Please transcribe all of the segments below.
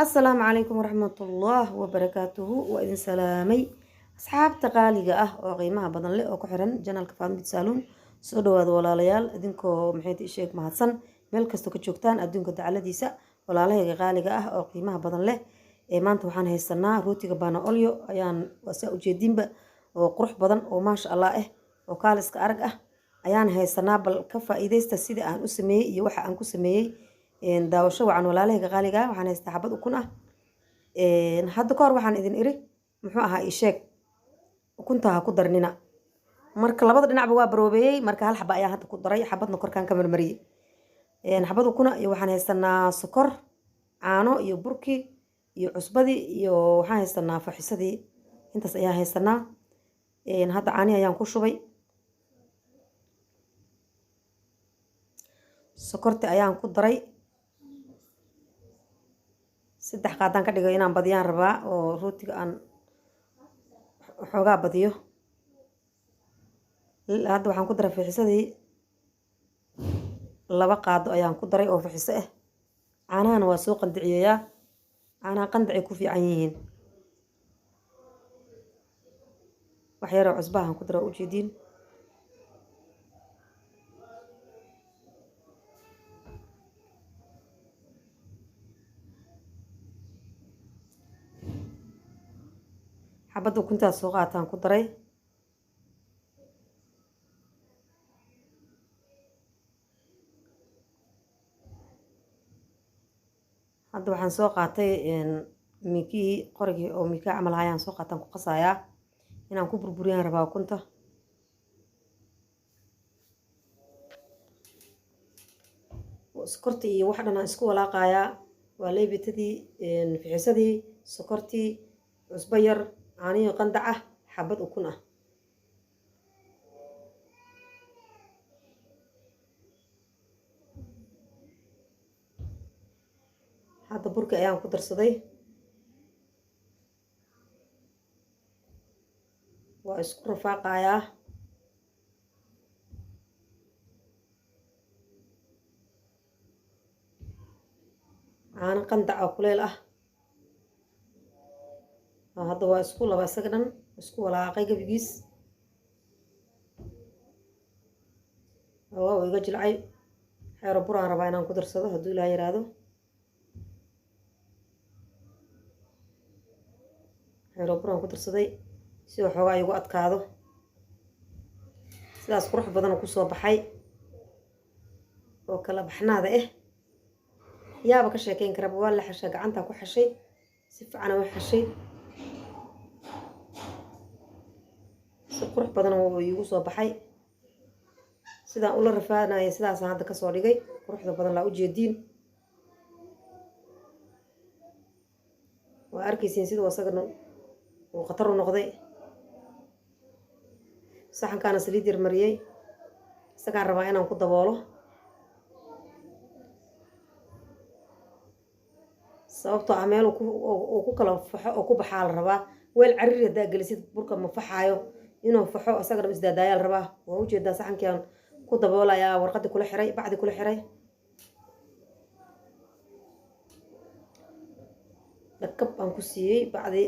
السلام عليكم ورحمة الله وبركاته وإذن سلامي أصحاب تقاليقة أو قيمها بدن لي أو كحرن جنال كفان بتسالون سودو هذا ولا ليال إذنكو محيط إشيك مهاتسن ميل كستو كتشوكتان أدونك دعالة ديسا ولا ليه قاليقة أو قيمها بدن لي maanta waxaan haysanaa rootiga bana olyo ayaan wasa ujeedinba oo qurux badan oo maasha Allah oo kaaliska arag ah ayaan haysanaa bal ka faa'iideysta sida aan u sameeyay iyo waxa aan ku sameeyay daawasho wacan walaalahayga qaaliga waxaan haystaa xabad ukun ah hadda ka hor waxaan idin iri muxuu ahaa ii sheeg ukunta ha ku darnina marka labada dhinacba waa baroobeeyay marka hal xaba ayaan hadda ku daray xabadna korkaan ka marmariyay xabad ukuna iyo waxaan haysanaa sokor caano iyo burki iyo cusbadii iyo waxaan haysanaa faxisadii intaas ayaan haysanaa hadda caani ayaan ku shubay sokorti ayaan ku daray 3 qaadaan ka dhigay inaan badiyaan rabaa oo rootiga aan xoogaa badiyo hadda waxaan ku daray faxisadii 2 qaado ayaan ku daray oo faxiso ah caanahana waa soo qandiciyeeyaa caanaha qandacay ku fiican yihiin wax yar oo cusbahan ku daray ujeedin xabad ukuntaas soo qaataan ku daray hadda waxaan soo qaatay mikii qorigii oo mika camal hayaan soo qaataan ku qasayaa inaan ku burburiyaan rabaa ukunta sokorti iyo wax dhan aan isku walaaqayaa waa leebitadii fixisadii sokortii cusbo yar caaniyo qandac ah xabad ukun ah hadda burka ayaan ku darsaday waa isku rafaaqayaa caano qandac oo kuleel ah hadda waa isku laba isaga dhan isku walaaqay gabigiis waa iga jilcay xeero buraan rabaa inaan ku darsado hadduu ilaa yiraahdo xeero buraan ku darsaday si waxoogaa igu adkaado sidaas qurux badan ku soo baxay oo kala baxnaada yaaba ka sheekeyn karaba waa la xashay gacanta ku xashay si fiican u xashay si qurux badan oo igu soo baxay sidaan ula rafaanayay sidaas hadda ka soo dhigay quruxda badan la u jeedin waa arkaysiin sida wasaqna oo khatar u noqday saxankaana saliid yar mariyay isagaan rabaa inaan ku daboolo sababtoo ah meel uu ku kala faxo oo ku baxaa la rabaa weel cariiri hadaa gelisid burka ma faxaayo inuu faxo isaga dhab isdaadayaa la rabaa waa u jeedaa saxankaan ku daboolayaa warqadii kula xiray bacdi kula xiray dhakab aan ku siiyey bacdi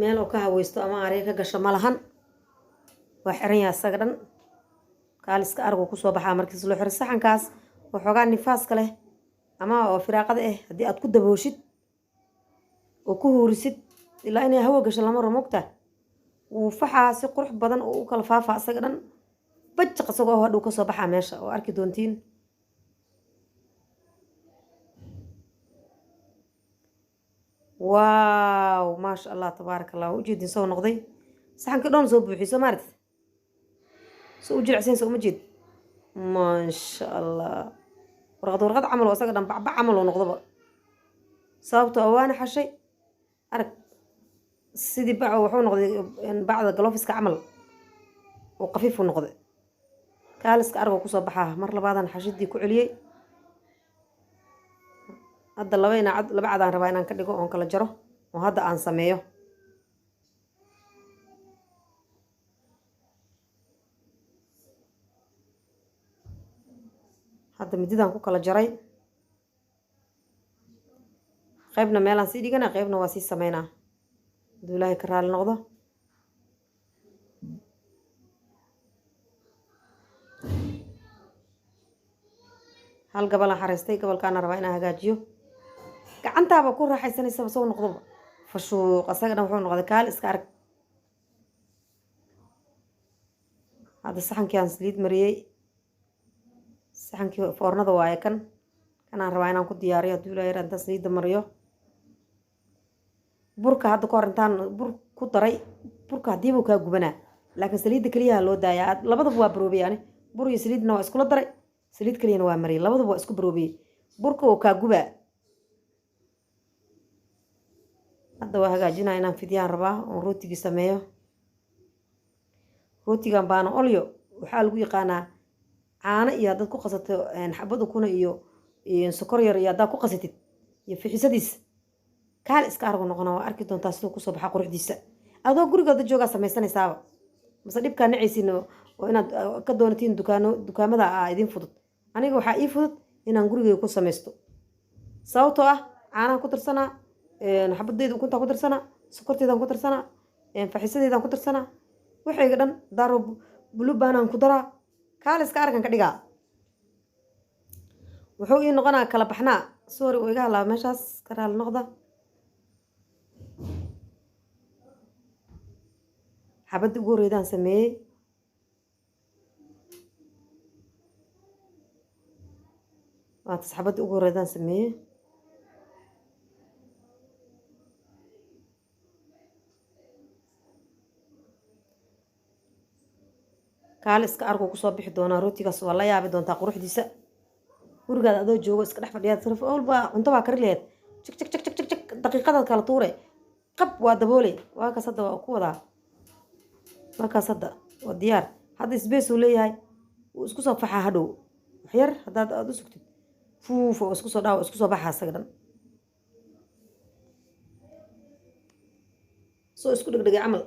meel oo ka haweysto ama areeg ka gasho ma lahan waa xiran yahay isaga dhan kaaliska argo ku soo baxaa markiis loo xiro saxankaas waxoogaa nifaaska leh ama oo firaaqada haddii aad ku dabooshid oo ku huurisid ilaa inay hawo gasho lama rabo mogta wuu faxaa si qurux badan oo u kala faafaa isaga dhan bajaq isagoo hadhow ka soo baxaa meesha oo arki doontiin واو ما شاء الله تبارك الله وجد سو نقضي صحن كدون سو بوحي سو مارت سو وجل عسين سو مجد ما شاء الله ورغد عمل وسق دم بعبع عمل ونقضبه صابته وانا حشي ارك سيدي باع وحو نقضي يعني بعد قلوفس كعمل وقفيف ونقضي كالس كارغو كسو بخاه مر لبادان حشيدي ku celiyay hadda laba cadaan rabaa inaan ka dhigo oon kala jaro oo hadda aan sameeyo hadda mididaan ku kala jaray qaybna meelaan sii dhigana qaybna waa sii sameynaa hadduu ilaahay ka raali noqdo hal gabalaan xaraystay gabalkaana rabaa inaan hagaajiyo gacantaaba ku raaxaysanaysaba soo noqdoba fashuuq asaga dhan wuxuu noqday kaal iska arag hadda saxankii aan saliid mariyey saxankii foornada waaye kanaan rabaa inaan ku diyaariyo hadduu ilaahay yar intaan saliidda mariyo burka hadda ka hor intaan bur ku daray burka haddiibuu kaa gubanaa laakiin saliidda keliyaha loo daayaa labadaba waa baroobiyey ani bur iyo saliidna waa iskula daray saliid keliyana waa mariyay labadaba waa isku baroobiyey burka oo kaa gubaa hadda waa hagaajinaa inaan fidyaan rabaa oon rootigii sameeyo rootigan baana olyo waxaa lagu yaqaanaa caano iyo haddaad ku qasato xabad ukuna iyo sokor yar iyo haddaad ku qasatid iyo fixisadiis kaal iska argo noqona waa arki doontaa siduu kusoo baxa quruxdiisa adoo gurigooda joogaa samaysanaysaaba mase dhibkaa nacaysiin oo inaad ka doonatiin dukaamada idiin fudud aniga waxaa ii fudud inaan gurigeyga ku samaysto sababtoo ah caanaha ku tirsanaa xabadeyda ukuntaa ku tirsanaa sokorteedaan ku tirsanaa faxisadeedaan ku tirsanaa waxayga dhan daaro bulubaanaan ku daraa kaal iska argan ka dhigaa wuxuu ii noqonaa kala baxnaa sorry oo iga halaaba meeshaas ka raali noqda xabadda ugu horreydaan sameeyey waatas xabadda ugu horreydaan sameeyey kaal iska arguu kusoo bixi doonaa rootigaas waa la yaabi doontaa quruxdiisa gurigaada adoo joogo iska dhex fadhiyaad sarif olba cunto baa kari laheyd jik jik jik jik jik jik daqiiqadaad kala tuure qab waa daboole waa kaas hadda waa ku wadaa waa kaas hadda waa diyaar hadda isbees uu leeyahay wuu isku soo faxaa hadhow waxyar haddaad aada u sugtid fuuf oo isku soo dhaawo isku soo baxaa isaga dhan soo isku dhegdhegay camal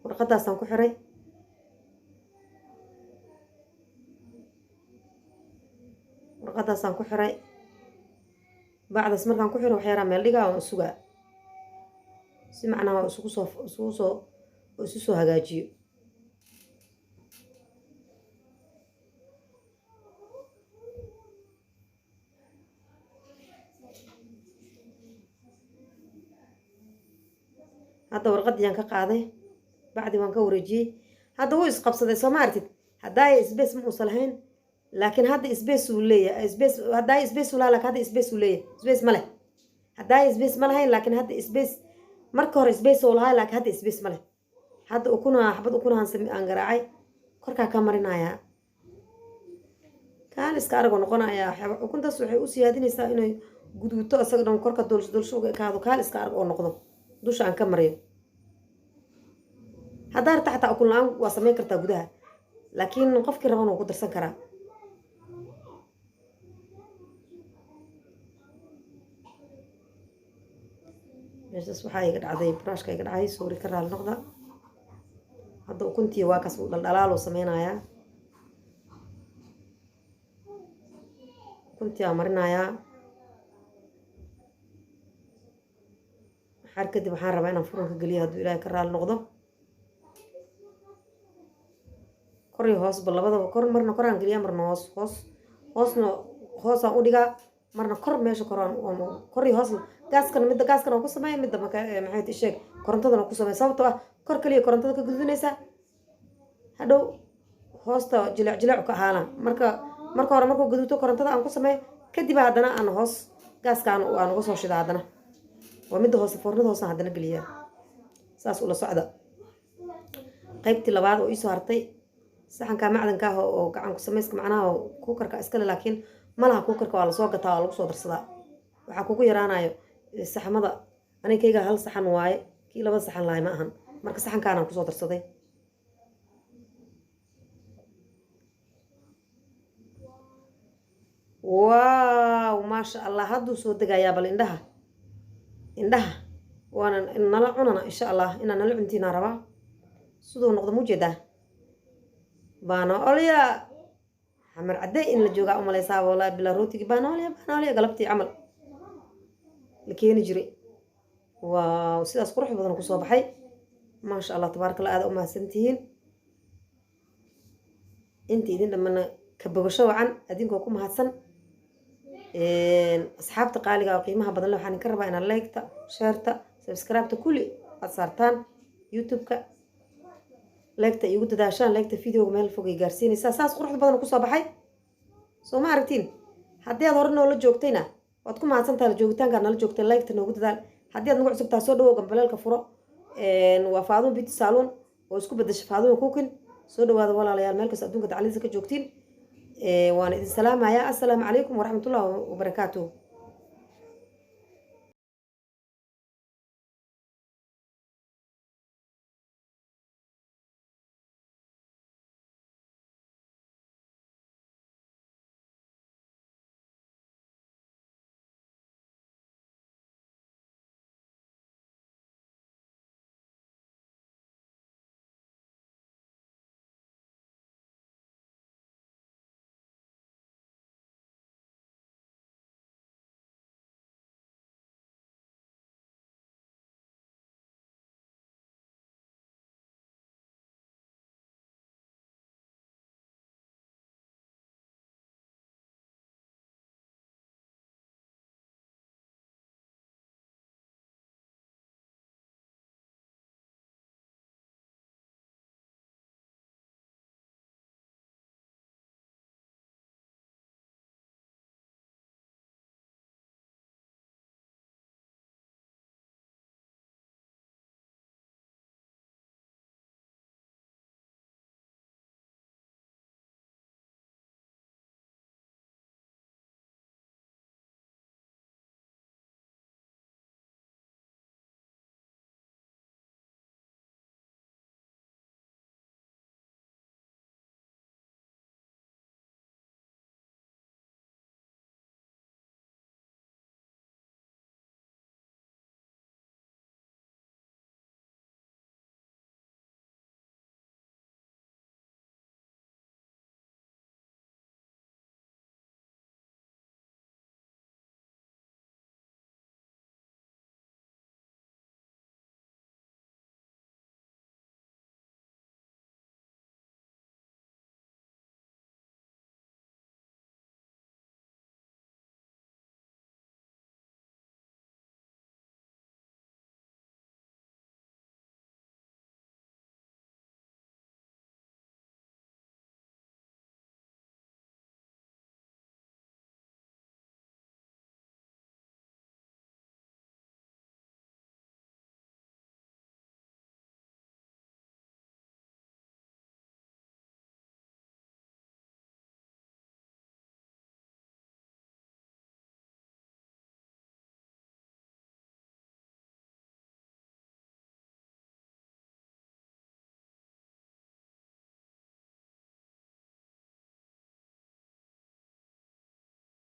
warqadaasaan ku xiray warqadaasaan ku xiray bacdaas markaan ku xiro waxyaraa meel dhigaa waan sugaa si macnaha waa isu soo hagaajiyo hadda warqadiyaan ka qaaday bacdi waan ka wareejiyey hadda wuu isqabsaday soo ma artid haddaaya isbees ma uusan lahayn laakiin hadda isbees uu leeyahay haddaaya isbees uu lahaa laakiin hadda isbees uu leeyahay isbees ma leh haddaaya isbees ma lahayn laakiin hadda isbees marka hore isbees uu lahaa laakiin hadda isbees ma leh hadda xabad ukunahan aan garaacay korkaa ka marinayaa kaal iska aragoo noqonayaa ukuntaas waxay u siyaadinaysaa inay guduuto isaga dhan korka dolsho uga ekaado kaal iska arag oo noqdo dusha aan ka mariyo haddaa rabta xataa ukun la-aan waa samayn kartaa gudaha laakiin qofkii raban wuu ku darsan karaa meeshaas waxaa iga dhacday buraashka iga dhacay soori ka raali noqda hadda ukuntii waa kaas uu dhaldhalaaluu sameynayaa ukuntii aan marinayaa xaar kadib waxaan rabaa inaan furanka geliyo hadduu ilaahay ka raali noqdo kor iyo hoosba labadaba kor marna koraan geliyaa marna hoosna hoosaan u dhigaa marna kor meesha kor iyo hoos gaaskana ku sameeya midda maxay sheeg korontadana ku sameeya sababtoo ah kor kaliya korontada ka gudunaysaa hadhow hoosta jileec ka ahaana marka hore markuu gaduuto korontada aan ku sameeyo kadib haddana aan hoos gaaska aan uga soo shida haddana waa midda hoose foornada hoosaan haddana geliyaa saas ula socda qaybtii labaad oo iisoo hartay saxanka macdanka ah oo gacan ku samayska macnaha kuukarka iskale laakiin malaha kuukarka waa lasoo gataa waa lagu soo darsadaa waxaa kugu yaraanayo saxmada aniga hal saxan waaye kii 2 saxan lahay ma ahan marka saxankaanaan kusoo darsaday waaw maasha allah hadduu soo degayaa bal indhaha waana nala cunana insha allah inaan nala cuntiinaa rabaa siduu noqdo mujeedaa baanoolya xamar cadday in la joogaa umalaysaa walaa bilaa rootigii baanoolya galabtii camal la keeni jiray waaw sidaas qurux badan kusoo baxay maasha allah tabaaraka allah aada u mahadsantihiin inta idin dhammana ka bogasho wacan adinkoo ku mahadsan asxaabta qaaliga oo qiimaha badan leh waxaan ka rabaa inaad like-ta share-ta subscribe-ta kulli aad saartaan youtube-ka like-ta igu dadaashaan like-ta videoga meel fogay gaarsiinaysaa saas quruxda badan kusoo baxay soo ma aragtiin haddii aad hore noola joogtayna waad ku mahadsantahay la joogitaankaad nala joogtay like-ta noogu dadaal haddii aad nagu cusubtaa soo dhawow gambaleelka furo waa Faadumo Beauty Salon oo isku bedesha Faadumo Cooking soo dhawaada walaalayaal meel kasta adduunka dacaladiisa ka joogtiin waana idin salaamayaa assalaamu calaykum waraxmatullaahi wabarakaatuh